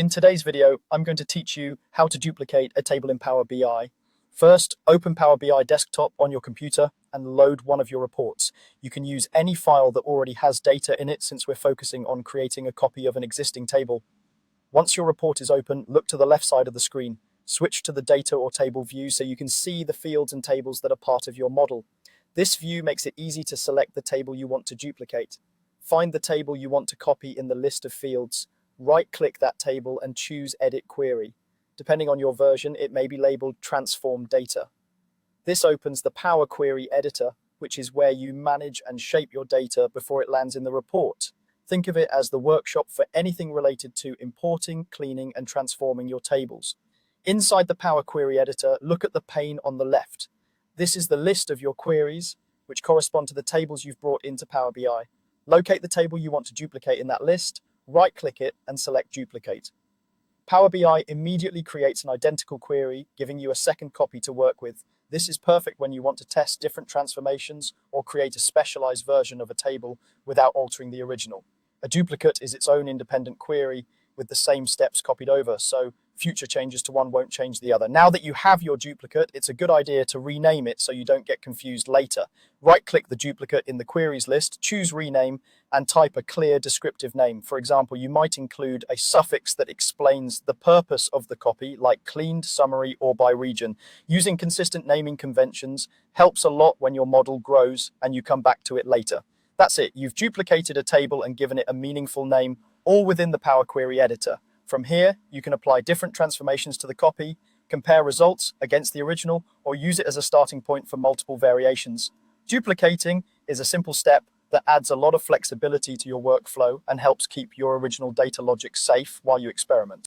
In today's video, I'm going to teach you how to duplicate a table in Power BI. First, open Power BI desktop on your computer and load one of your reports. You can use any file that already has data in it since we're focusing on creating a copy of an existing table. Once your report is open, look to the left side of the screen. Switch to the data or table view so you can see the fields and tables that are part of your model. This view makes it easy to select the table you want to duplicate. Find the table you want to copy in the list of fields. Right-click that table and choose Edit Query. Depending on your version, it may be labeled Transform Data. This opens the Power Query Editor, which is where you manage and shape your data before it lands in the report. Think of it as the workshop for anything related to importing, cleaning, and transforming your tables. Inside the Power Query Editor, look at the pane on the left. This is the list of your queries, which correspond to the tables you've brought into Power BI. Locate the table you want to duplicate in that list, right-click it, and select Duplicate. Power BI immediately creates an identical query, giving you a second copy to work with. This is perfect when you want to test different transformations or create a specialized version of a table without altering the original. A duplicate is its own independent query with the same steps copied over, so future changes to one won't change the other. Now that you have your duplicate, it's a good idea to rename it so you don't get confused later. Right-click the duplicate in the queries list, choose Rename, and type a clear descriptive name. For example, you might include a suffix that explains the purpose of the copy, like cleaned, summary, or by region. Using consistent naming conventions helps a lot when your model grows and you come back to it later. That's it. You've duplicated a table and given it a meaningful name, all within the Power Query Editor. From here, you can apply different transformations to the copy, compare results against the original, or use it as a starting point for multiple variations. Duplicating is a simple step that adds a lot of flexibility to your workflow and helps keep your original data logic safe while you experiment.